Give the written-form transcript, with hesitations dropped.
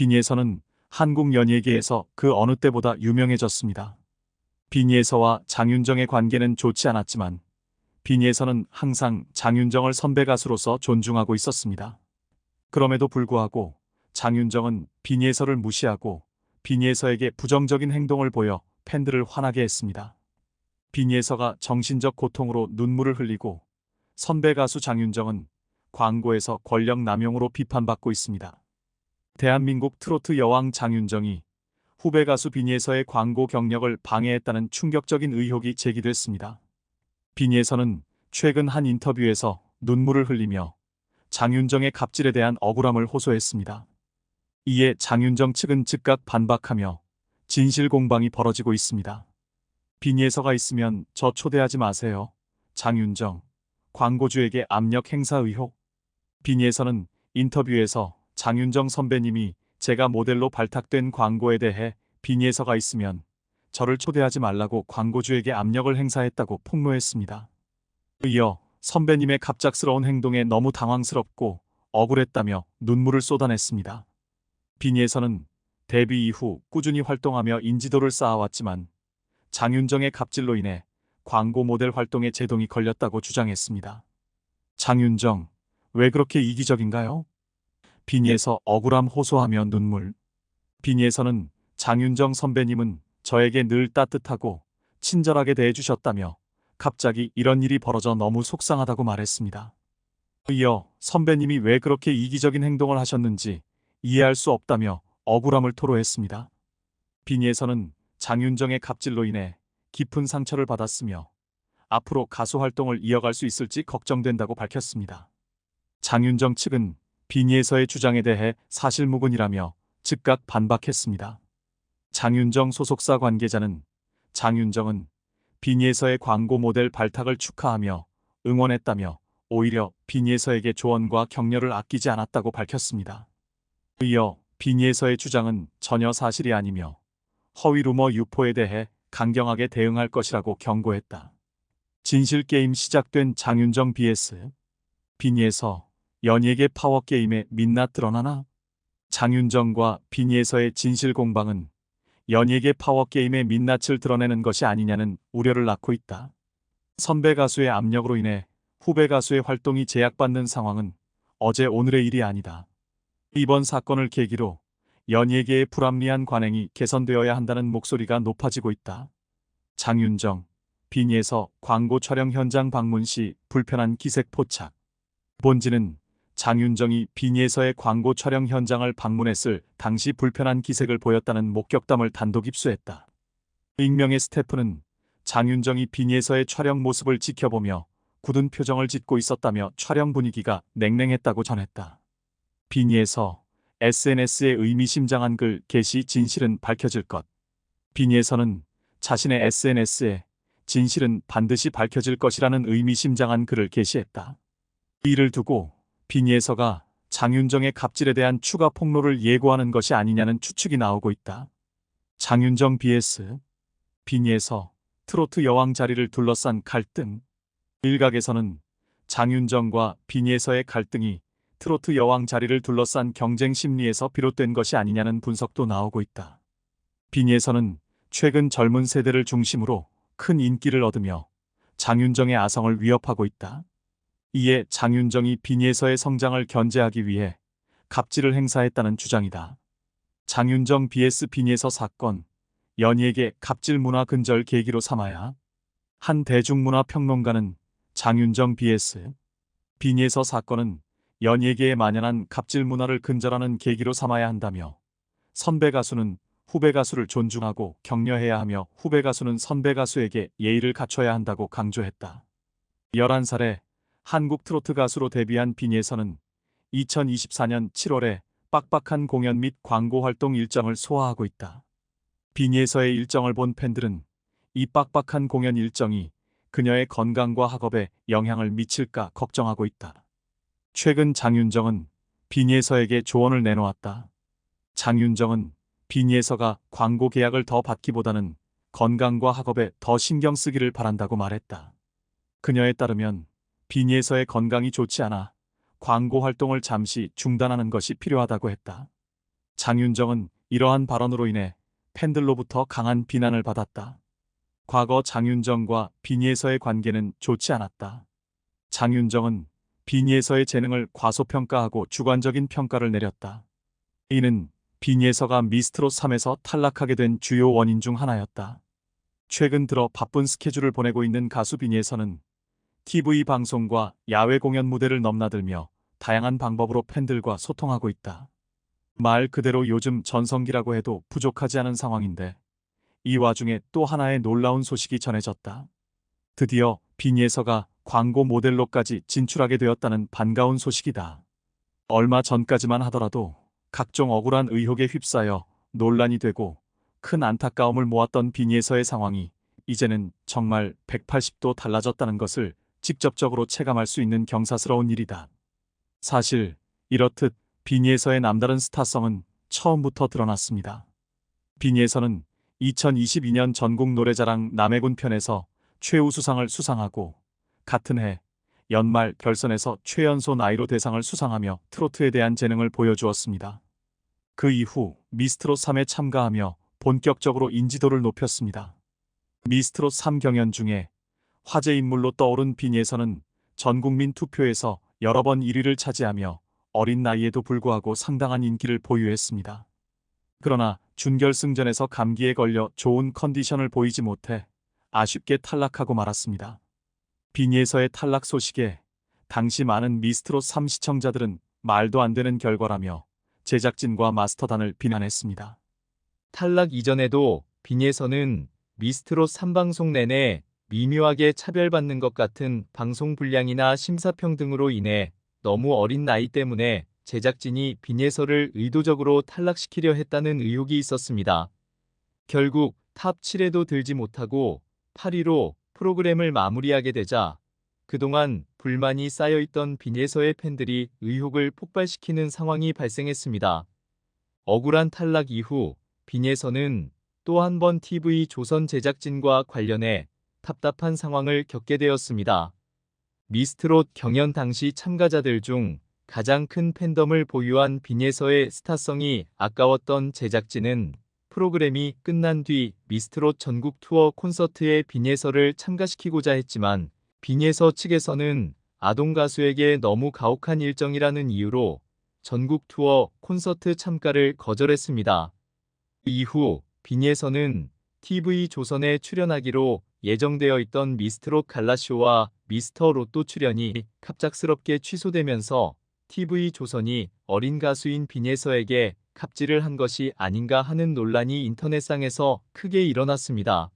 빈예서는 한국 연예계에서 그 어느 때보다 유명해졌습니다. 빈예서와 장윤정의 관계는 좋지 않았지만 빈예서는 항상 장윤정을 선배 가수로서 존중하고 있었습니다. 그럼에도 불구하고 장윤정은 빈예서를 무시하고 빈예서에게 부정적인 행동을 보여 팬들을 화나게 했습니다. 빈예서가 정신적 고통으로 눈물을 흘리고 선배 가수 장윤정은 광고에서 권력 남용으로 비판받고 있습니다. 대한민국 트로트 여왕 장윤정이 후배 가수 빈예서의 광고 경력을 방해했다는 충격적인 의혹이 제기됐습니다. 빈예서는 최근 한 인터뷰에서 눈물을 흘리며 장윤정의 갑질에 대한 억울함을 호소했습니다. 이에 장윤정 측은 즉각 반박하며 진실 공방이 벌어지고 있습니다. 빈예서가 있으면 저 초대하지 마세요. 장윤정, 광고주에게 압력 행사 의혹. 빈예서는 인터뷰에서 장윤정 선배님이 제가 모델로 발탁된 광고에 대해 빈예서가 있으면 저를 초대하지 말라고 광고주에게 압력을 행사했다고 폭로했습니다. 이어 선배님의 갑작스러운 행동에 너무 당황스럽고 억울했다며 눈물을 쏟아냈습니다. 빈예서는 데뷔 이후 꾸준히 활동하며 인지도를 쌓아왔지만 장윤정의 갑질로 인해 광고 모델 활동에 제동이 걸렸다고 주장했습니다. 장윤정, 왜 그렇게 이기적인가요? 빈예서 억울함 호소하며 눈물. 빈예서는 장윤정 선배님은 저에게 늘 따뜻하고 친절하게 대해주셨다며 갑자기 이런 일이 벌어져 너무 속상하다고 말했습니다. 이어 선배님이 왜 그렇게 이기적인 행동을 하셨는지 이해할 수 없다며 억울함을 토로했습니다. 빈예서는 장윤정의 갑질로 인해 깊은 상처를 받았으며 앞으로 가수 활동을 이어갈 수 있을지 걱정된다고 밝혔습니다. 장윤정 측은 빈예서의 주장에 대해 사실무근이라며 즉각 반박했습니다. 장윤정 소속사 관계자는 장윤정은 빈예서의 광고 모델 발탁을 축하하며 응원했다며 오히려 빈예서에게 조언과 격려를 아끼지 않았다고 밝혔습니다. 이어 빈예서의 주장은 전혀 사실이 아니며 허위 루머 유포에 대해 강경하게 대응할 것이라고 경고했다. 진실게임 시작된 장윤정 vs 빈예서, 연예계 파워게임의 민낯 드러나나? 장윤정과 빈예서의 진실 공방은 연예계 파워게임의 민낯을 드러내는 것이 아니냐는 우려를 낳고 있다. 선배 가수의 압력으로 인해 후배 가수의 활동이 제약받는 상황은 어제 오늘의 일이 아니다. 이번 사건을 계기로 연예계의 불합리한 관행이 개선되어야 한다는 목소리가 높아지고 있다. 장윤정, 빈예서 광고 촬영 현장 방문 시 불편한 기색 포착. 본지는 장윤정이 빈예서의 광고 촬영 현장을 방문했을 당시 불편한 기색을 보였다는 목격담을 단독 입수했다. 익명의 스태프는 장윤정이 빈예서의 촬영 모습을 지켜보며 굳은 표정을 짓고 있었다며 촬영 분위기가 냉랭했다고 전했다. 빈예서, SNS에 의미심장한 글 게시 진실은 밝혀질 것. 빈예서는 자신의 SNS에 진실은 반드시 밝혀질 것이라는 의미심장한 글을 게시했다. 이를 두고 빈예서가 장윤정의 갑질에 대한 추가 폭로를 예고하는 것이 아니냐는 추측이 나오고 있다. 장윤정 vs 빈예서, 트로트 여왕 자리를 둘러싼 갈등. 일각에서는 장윤정과 빈예서의 갈등이 트로트 여왕 자리를 둘러싼 경쟁 심리에서 비롯된 것이 아니냐는 분석도 나오고 있다. 빈예서는 최근 젊은 세대를 중심으로 큰 인기를 얻으며 장윤정의 아성을 위협하고 있다. 이에 장윤정이 빈예서의 성장을 견제하기 위해 갑질을 행사했다는 주장이다. 장윤정 vs 빈예서 사건, 연예계 갑질 문화 근절 계기로 삼아야. 한 대중문화 평론가는 장윤정 vs 빈예서 사건은 연예계에 만연한 갑질 문화를 근절하는 계기로 삼아야 한다며 선배 가수는 후배 가수를 존중하고 격려해야 하며 후배 가수는 선배 가수에게 예의를 갖춰야 한다고 강조했다. 11살에 한국 트로트 가수로 데뷔한 빈예서는 2024년 7월에 빡빡한 공연 및 광고 활동 일정을 소화하고 있다. 빈예서의 일정을 본 팬들은 이 빡빡한 공연 일정이 그녀의 건강과 학업에 영향을 미칠까 걱정하고 있다. 최근 장윤정은 빈예서에게 조언을 내놓았다. 장윤정은 빈예서가 광고 계약을 더 받기보다는 건강과 학업에 더 신경 쓰기를 바란다고 말했다. 그녀에 따르면 빈예서의 건강이 좋지 않아 광고 활동을 잠시 중단하는 것이 필요하다고 했다. 장윤정은 이러한 발언으로 인해 팬들로부터 강한 비난을 받았다. 과거 장윤정과 비니에서의 관계는 좋지 않았다. 장윤정은 비니에서의 재능을 과소평가하고 주관적인 평가를 내렸다. 이는 비니에서가 미스트롯 3에서 탈락하게 된 주요 원인 중 하나였다. 최근 들어 바쁜 스케줄을 보내고 있는 가수 비니에서는 TV 방송과 야외 공연 무대를 넘나들며 다양한 방법으로 팬들과 소통하고 있다. 말 그대로 요즘 전성기라고 해도 부족하지 않은 상황인데 이 와중에 또 하나의 놀라운 소식이 전해졌다. 드디어 비니에서가 광고 모델로까지 진출하게 되었다는 반가운 소식이다. 얼마 전까지만 하더라도 각종 억울한 의혹에 휩싸여 논란이 되고 큰 안타까움을 모았던 비니에서의 상황이 이제는 정말 180도 달라졌다는 것을 직접적으로 체감할 수 있는 경사스러운 일이다. 사실 이렇듯 비니에서의 남다른 스타성은 처음부터 드러났습니다. 비니에서는 2022년 전국 노래자랑 남해군 편에서 최우수상을 수상하고 같은 해 연말 결선에서 최연소 나이로 대상을 수상하며 트로트에 대한 재능을 보여주었습니다. 그 이후 미스트롯 3에 참가하며 본격적으로 인지도를 높였습니다. 미스트롯 3 경연 중에 화제 인물로 떠오른 비니에서는 전국민 투표에서 여러 번 1위를 차지하며 어린 나이에도 불구하고 상당한 인기를 보유했습니다. 그러나 준결승전에서 감기에 걸려 좋은 컨디션을 보이지 못해 아쉽게 탈락하고 말았습니다. 비니에서의 탈락 소식에 당시 많은 미스트롯 3 시청자들은 말도 안 되는 결과라며 제작진과 마스터단을 비난했습니다. 탈락 이전에도 비니에서는 미스트롯 3방송 내내 미묘하게 차별받는 것 같은 방송 분량이나 심사평 등으로 인해 너무 어린 나이 때문에 제작진이 비니에서를 의도적으로 탈락시키려 했다는 의혹이 있었습니다. 결국 탑 7에도 들지 못하고 8위로 프로그램을 마무리하게 되자 그동안 불만이 쌓여있던 비니에서의 팬들이 의혹을 폭발시키는 상황이 발생했습니다. 억울한 탈락 이후 비니에서는 또 한 번 TV 조선 제작진과 관련해 답답한 상황을 겪게 되었습니다. 미스트롯 경연 당시 참가자들 중 가장 큰 팬덤을 보유한 비니에서의 스타성이 아까웠던 제작진은 프로그램이 끝난 뒤 미스트롯 전국 투어 콘서트에 비니에서를 참가시키고자 했지만 비니에서 측에서는 아동 가수에게 너무 가혹한 일정이라는 이유로 전국 투어 콘서트 참가를 거절했습니다. 이후 비니에서는 TV 조선에 출연하기로 예정되어 있던 미스트롯 갈라쇼와 미스터 로또 출연이 갑작스럽게 취소되면서 TV 조선이 어린 가수인 비니에서에게 갑질을 한 것이 아닌가 하는 논란이 인터넷상에서 크게 일어났습니다.